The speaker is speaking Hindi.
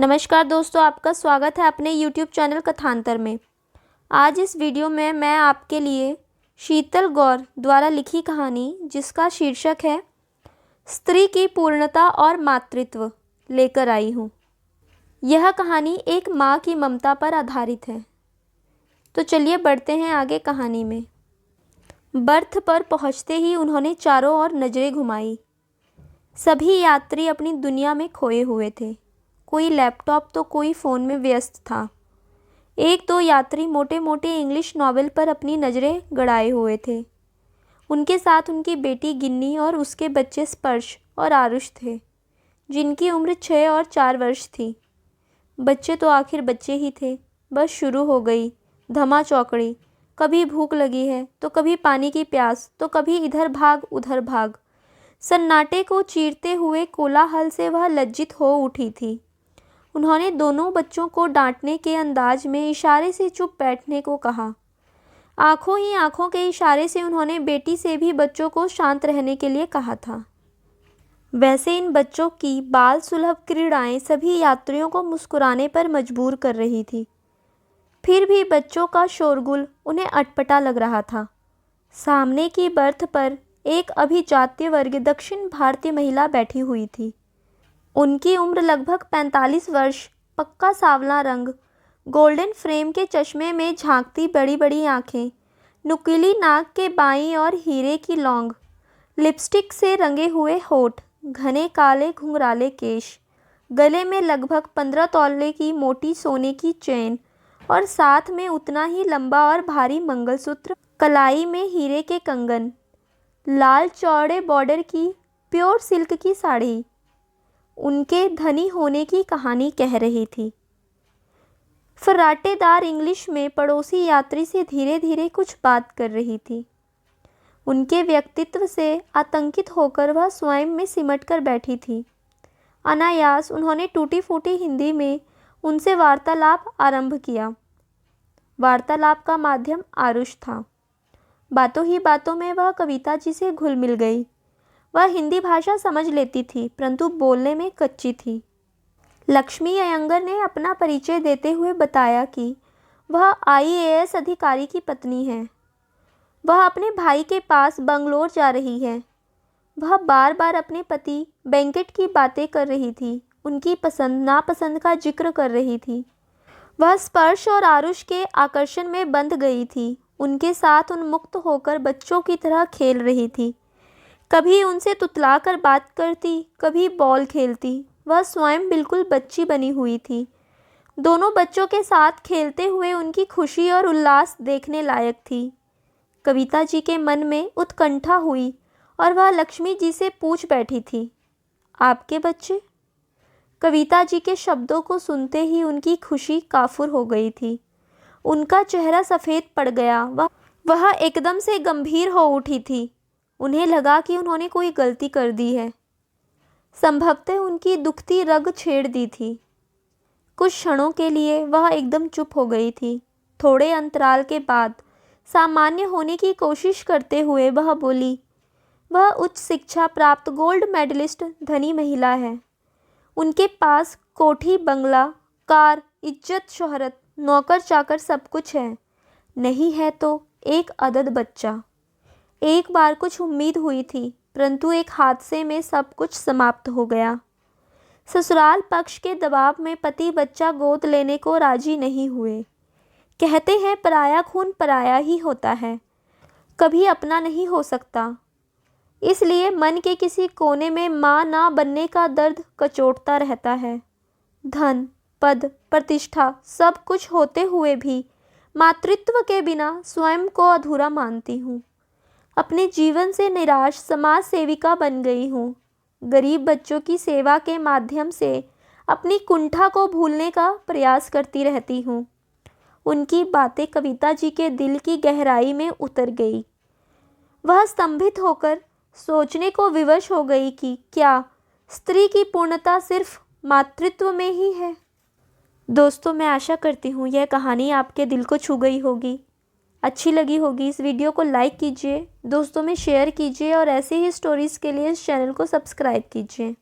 नमस्कार दोस्तों, आपका स्वागत है अपने YouTube चैनल कथांतर में। आज इस वीडियो में मैं आपके लिए शीतल गौर द्वारा लिखी कहानी जिसका शीर्षक है स्त्री की पूर्णता और मातृत्व लेकर आई हूँ। यह कहानी एक माँ की ममता पर आधारित है। तो चलिए बढ़ते हैं आगे कहानी में। बर्थ पर पहुँचते ही उन्होंने चारों ओर नज़रें घुमाई। सभी यात्री अपनी दुनिया में खोए हुए थे। कोई लैपटॉप तो कोई फ़ोन में व्यस्त था। एक दो यात्री मोटे मोटे इंग्लिश नॉवेल पर अपनी नज़रें गड़ाए हुए थे। उनके साथ उनकी बेटी गिन्नी और उसके बच्चे स्पर्श और आरुष थे, जिनकी उम्र 6 और 4 वर्ष थी। बच्चे तो आखिर बच्चे ही थे। बस शुरू हो गई धमा चौकड़ी। कभी भूख लगी है तो कभी पानी की प्यास, तो कभी इधर भाग उधर भाग। सन्नाटे को चीरते हुए कोलाहल से वह लज्जित हो उठी थी। उन्होंने दोनों बच्चों को डांटने के अंदाज में इशारे से चुप बैठने को कहा। आंखों ही आंखों के इशारे से उन्होंने बेटी से भी बच्चों को शांत रहने के लिए कहा था। वैसे इन बच्चों की बाल सुलभ क्रीड़ाएं सभी यात्रियों को मुस्कुराने पर मजबूर कर रही थी। फिर भी बच्चों का शोरगुल उन्हें अटपटा लग रहा था। सामने की बर्थ पर एक अभिजात्य वर्ग दक्षिण भारतीय महिला बैठी हुई थी। उनकी उम्र लगभग 45 वर्ष, पक्का सांवला रंग, गोल्डन फ्रेम के चश्मे में झांकती बड़ी बड़ी आंखें, नुकीली नाक के बाईं और हीरे की लौंग, लिपस्टिक से रंगे हुए होठ, घने काले घुंघराले केश, गले में लगभग 15 तौले की मोटी सोने की चेन और साथ में उतना ही लंबा और भारी मंगलसूत्र, कलाई में हीरे के कंगन, लाल चौड़े बॉर्डर की प्योर सिल्क की साड़ी उनके धनी होने की कहानी कह रही थी। फर्राटेदार इंग्लिश में पड़ोसी यात्री से धीरे धीरे कुछ बात कर रही थी। उनके व्यक्तित्व से आतंकित होकर वह स्वयं में सिमट कर बैठी थी। अनायास उन्होंने टूटी फूटी हिंदी में उनसे वार्तालाप आरंभ किया। वार्तालाप का माध्यम आरुष था। बातों ही बातों में वह कविता जी से घुल मिल गई। वह हिंदी भाषा समझ लेती थी, परंतु बोलने में कच्ची थी। लक्ष्मी अयंगर ने अपना परिचय देते हुए बताया कि वह IAS अधिकारी की पत्नी है। वह अपने भाई के पास बंगलोर जा रही है। वह बार बार अपने पति बेंकेट की बातें कर रही थी, उनकी पसंद नापसंद का जिक्र कर रही थी। वह स्पर्श और आरुष के आकर्षण में बंध गई थी। उनके साथ उन्मुक्त होकर बच्चों की तरह खेल रही थी। कभी उनसे तुतलाकर बात करती, कभी बॉल खेलती। वह स्वयं बिल्कुल बच्ची बनी हुई थी। दोनों बच्चों के साथ खेलते हुए उनकी खुशी और उल्लास देखने लायक थी। कविता जी के मन में उत्कंठा हुई और वह लक्ष्मी जी से पूछ बैठी थी, आपके बच्चे? कविता जी के शब्दों को सुनते ही उनकी खुशी काफुर हो गई थी। उनका चेहरा सफ़ेद पड़ गया। वह एकदम से गंभीर हो उठी थी। उन्हें लगा कि उन्होंने कोई गलती कर दी है। संभवतः उनकी दुखती रग छेड़ दी थी। कुछ क्षणों के लिए वह एकदम चुप हो गई थी। थोड़े अंतराल के बाद सामान्य होने की कोशिश करते हुए वह बोली, वह उच्च शिक्षा प्राप्त गोल्ड मेडलिस्ट धनी महिला है। उनके पास कोठी, बंगला, कार, इज्जत, शोहरत, नौकर चाकर सब कुछ है। नहीं है तो एक अदद बच्चा। एक बार कुछ उम्मीद हुई थी, परंतु एक हादसे में सब कुछ समाप्त हो गया। ससुराल पक्ष के दबाव में पति बच्चा गोद लेने को राजी नहीं हुए। कहते हैं पराया खून पराया ही होता है, कभी अपना नहीं हो सकता। इसलिए मन के किसी कोने में माँ ना बनने का दर्द कचोटता रहता है। धन, पद, प्रतिष्ठा सब कुछ होते हुए भी मातृत्व के बिना स्वयं को अधूरा मानती हूँ। अपने जीवन से निराश समाज सेविका बन गई हूँ। गरीब बच्चों की सेवा के माध्यम से अपनी कुंठा को भूलने का प्रयास करती रहती हूँ। उनकी बातें कविता जी के दिल की गहराई में उतर गई। वह स्तंभित होकर सोचने को विवश हो गई कि क्या स्त्री की पूर्णता सिर्फ मातृत्व में ही है। दोस्तों, मैं आशा करती हूँ यह कहानी आपके दिल को छू गई होगी, अच्छी लगी होगी। इस वीडियो को लाइक कीजिए, दोस्तों में शेयर कीजिए और ऐसे ही स्टोरीज़ के लिए इस चैनल को सब्सक्राइब कीजिए।